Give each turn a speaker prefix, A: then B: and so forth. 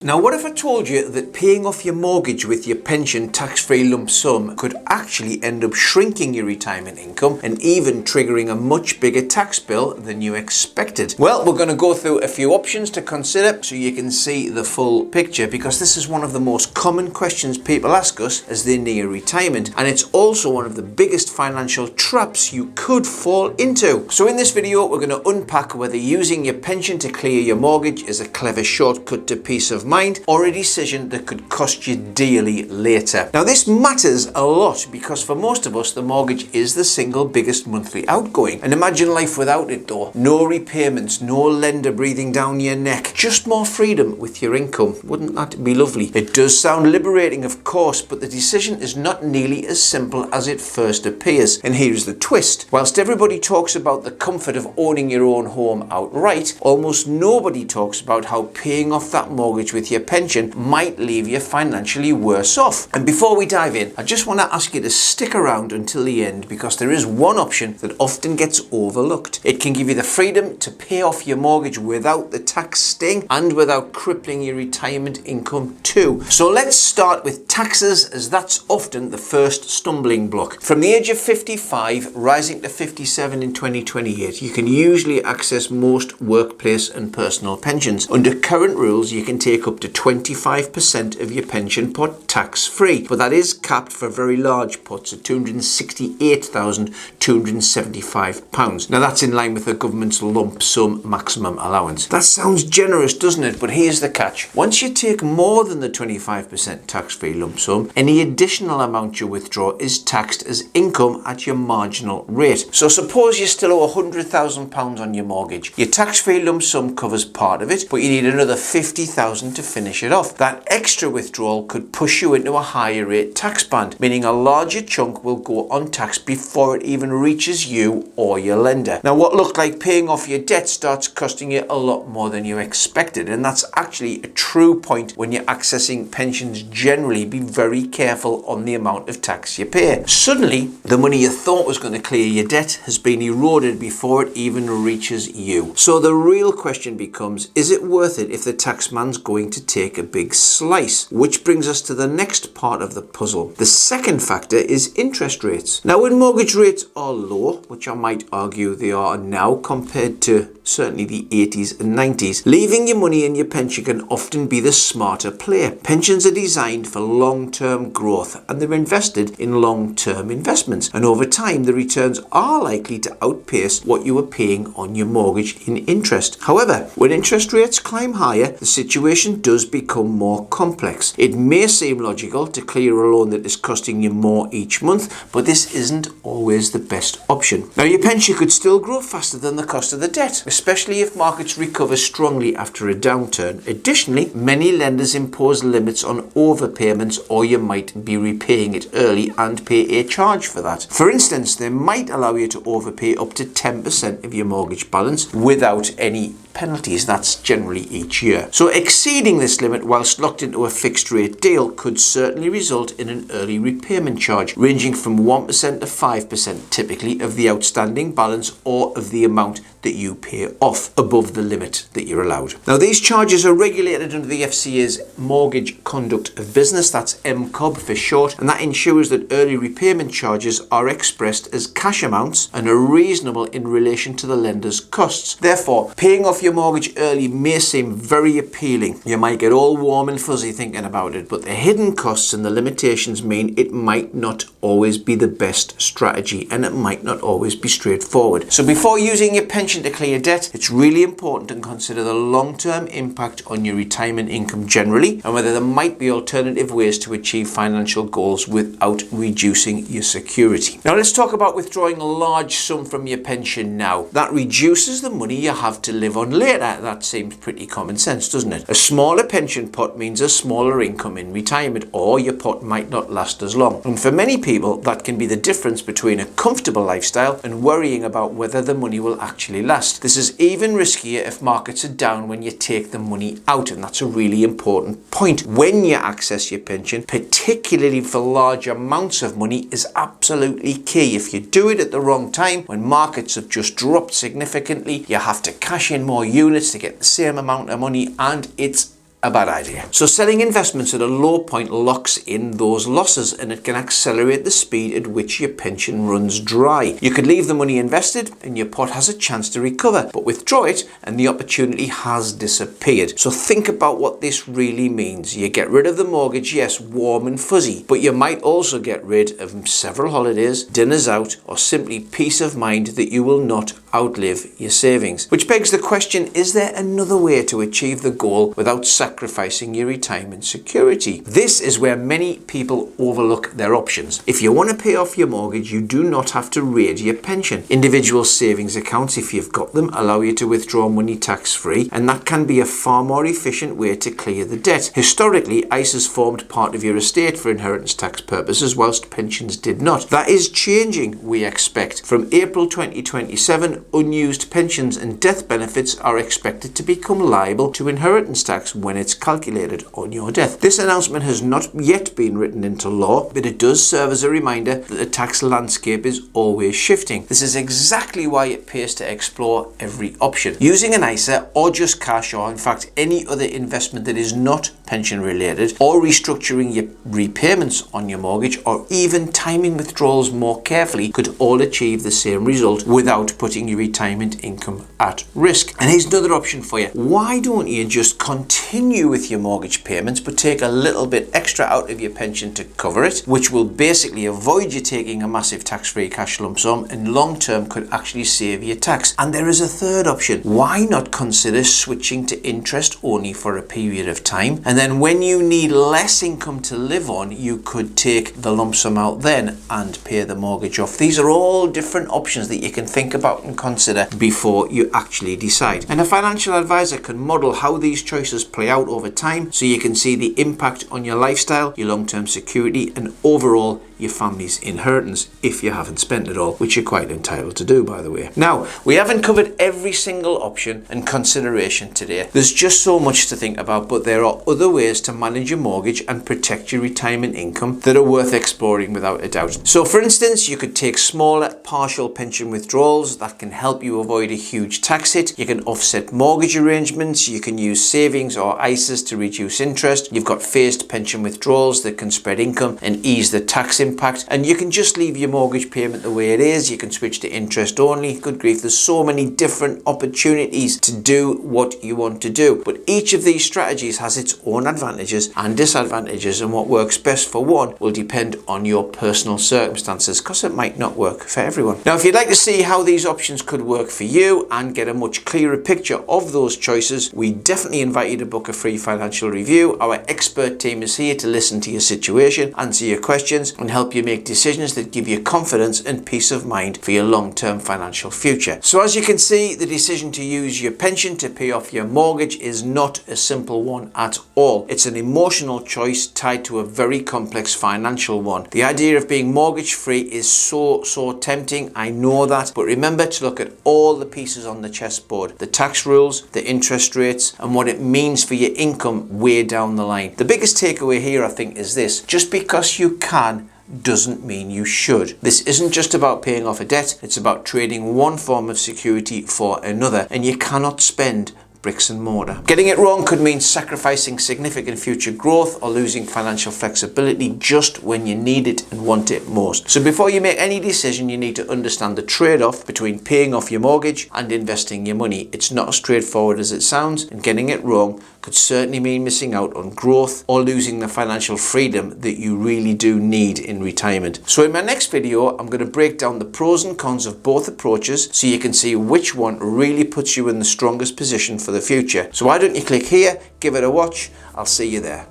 A: Now, what if I told you that paying off your mortgage with your pension tax-free lump sum could actually end up shrinking your retirement income and even triggering a much bigger tax bill than you expected? Well, we're going to go through a few options to consider so you can see the full picture, because this is one of the most common questions people ask us as they near retirement, and it's also one of the biggest financial traps you could fall into. So in this video, we're going to unpack whether using your pension to clear your mortgage is a clever shortcut to peace of mind or a decision that could cost you dearly later. Now, this matters a lot because for most of us, the mortgage is the single biggest monthly outgoing. And imagine life without it though. No repayments, no lender breathing down your neck, just more freedom with your income. Wouldn't that be lovely? It does sound liberating, of course, but the decision is not nearly as simple as it first appears. And here's the twist. Whilst everybody talks about the comfort of owning your own home outright, almost nobody talks about how paying off that mortgage with your pension might leave you financially worse off. And before we dive in, I just want to ask you to stick around until the end, because there is one option that often gets overlooked. It can give you the freedom to pay off your mortgage without the tax sting and without crippling your retirement income too. So let's start with taxes, as that's often the first stumbling block. From the age of 55 rising to 57 in 2028, you can usually access most workplace and personal pensions. Under current rules, you can take up to 25% of your pension pot tax-free, but that is capped for very large pots at £268,275. Now, that's in line with the government's lump sum maximum allowance. That sounds generous, doesn't it? But here's the catch. Once you take more than the 25% tax-free lump sum, any additional amount you withdraw is taxed as income at your marginal rate. So suppose you still owe £100,000 on your mortgage. Your tax-free lump sum covers part of it, but you need another £50,000 to finish it off. That extra withdrawal could push you into a higher rate tax band, meaning a larger chunk will go untaxed before it even reaches you or your lender. Now, what looked like paying off your debt starts costing you a lot more than you expected, and that's actually a true point when you're accessing pensions generally. Be very careful on the amount of tax you pay. Suddenly, the money you thought was going to clear your debt has been eroded before it even reaches you. So the real question becomes, is it worth it if the taxman's going to take a big slice? Which brings us to the next part of the puzzle. The second factor is interest rates. Now, when mortgage rates are low, which I might argue they are now compared to certainly the 80s and 90s, leaving your money in your pension can often be the smarter play. Pensions are designed for long-term growth and they're invested in long-term investments. And over time, the returns are likely to outpace what you are paying on your mortgage in interest. However, when interest rates climb higher, the situation does become more complex. It may seem logical to clear a loan that is costing you more each month, but this isn't always the best option. Now, your pension could still grow faster than the cost of the debt, especially if markets recover strongly after a downturn. Additionally, many lenders impose limits on overpayments, or you might be repaying it early and pay a charge for that. For instance, they might allow you to overpay up to 10% of your mortgage balance without any penalties. That's generally each year. So exceeding this limit whilst locked into a fixed rate deal could certainly result in an early repayment charge ranging from 1% to 5% typically of the outstanding balance or of the amount that you pay off above the limit that you're allowed. Now, these charges are regulated under the FCA's Mortgage Conduct of Business, that's MCOB for short, and that ensures that early repayment charges are expressed as cash amounts and are reasonable in relation to the lender's costs. Therefore, paying off your mortgage early may seem very appealing. You might get all warm and fuzzy thinking about it, but the hidden costs and the limitations mean it might not always be the best strategy, and it might not always be straightforward. So before using your pension to clear debt, it's really important to consider the long-term impact on your retirement income generally, and whether there might be alternative ways to achieve financial goals without reducing your security. Now, let's talk about withdrawing a large sum from your pension now. That reduces the money you have to live on later. That seems pretty common sense, doesn't it? A smaller pension pot means a smaller income in retirement, or your pot might not last as long. And for many people, that can be the difference between a comfortable lifestyle and worrying about whether the money will actually last. This is even riskier if markets are down when you take the money out, and that's a really important point. When you access your pension, particularly for large amounts of money, is absolutely key. If you do it at the wrong time, when markets have just dropped significantly, you have to cash in more units to get the same amount of money, and it's a bad idea. So selling investments at a low point locks in those losses, and it can accelerate the speed at which your pension runs dry. You could leave the money invested and your pot has a chance to recover, but withdraw it and the opportunity has disappeared. So think about what this really means. You get rid of the mortgage, yes, warm and fuzzy, but you might also get rid of several holidays, dinners out, or simply peace of mind that you will not outlive your savings. Which begs the question, is there another way to achieve the goal without sacrificing your retirement security? This is where many people overlook their options. If you want to pay off your mortgage, you do not have to raid your pension. Individual savings accounts, if you've got them, allow you to withdraw money tax-free, and that can be a far more efficient way to clear the debt. Historically, ISAs formed part of your estate for inheritance tax purposes, whilst pensions did not. That is changing, we expect. From April 2027, unused pensions and death benefits are expected to become liable to inheritance tax when it's calculated on your death. This announcement has not yet been written into law, but it does serve as a reminder that the tax landscape is always shifting. This is exactly why it pays to explore every option. Using an ISA or just cash, or in fact any other investment that is not pension related, or restructuring your repayments on your mortgage, or even timing withdrawals more carefully, could all achieve the same result without putting your retirement income at risk. And here's another option for you. Why don't you just continue with your mortgage payments but take a little bit extra out of your pension to cover it, which will basically avoid you taking a massive tax-free cash lump sum and long term could actually save you tax. And there is a third option. Why not consider switching to interest only for a period of time, and then when you need less income to live on, you could take the lump sum out then and pay the mortgage off. These are all different options that you can think about and consider before you actually decide. And a financial advisor can model how these choices play out over time so you can see the impact on your lifestyle, your long-term security, and overall your family's inheritance if you haven't spent it all, which you're quite entitled to do, by the way. Now, we haven't covered every single option and consideration today. There's just so much to think about, but there are other ways to manage your mortgage and protect your retirement income that are worth exploring without a doubt. So for instance, you could take smaller partial pension withdrawals that can help you avoid a huge tax hit. You can offset mortgage arrangements. You can use savings or ISAs to reduce interest. You've got phased pension withdrawals that can spread income and ease the tax impact. And you can just leave your mortgage payment the way it is. You can switch to interest only. Good grief, there's so many different opportunities to do what you want to do. But each of these strategies has its own advantages and disadvantages, and what works best for one will depend on your personal circumstances, because it might not work for everyone. Now, if you'd like to see how these options could work for you and get a much clearer picture of those choices, we definitely invite you to book a free financial review. Our expert team is here to listen to your situation, answer your questions, and help you make decisions that give you confidence and peace of mind for your long-term financial future. So as you can see, the decision to use your pension to pay off your mortgage is not a simple one at all. It's an emotional choice tied to a very complex financial one. The idea of being mortgage free is so tempting, I know that, but remember to look at all the pieces on the chessboard: the tax rules, the interest rates, and what it means for your income way down the line. The biggest takeaway here, I think, is this: just because you can doesn't mean you should. This isn't just about paying off a debt, it's about trading one form of security for another, and you cannot spend bricks and mortar. Getting it wrong could mean sacrificing significant future growth or losing financial flexibility just when you need it and want it most. So before you make any decision, you need to understand the trade-off between paying off your mortgage and investing your money. It's not as straightforward as it sounds, and getting it wrong could certainly mean missing out on growth or losing the financial freedom that you really do need in retirement. So in my next video, I'm going to break down the pros and cons of both approaches so you can see which one really puts you in the strongest position for the future. So why don't you click here, give it a watch. I'll see you there.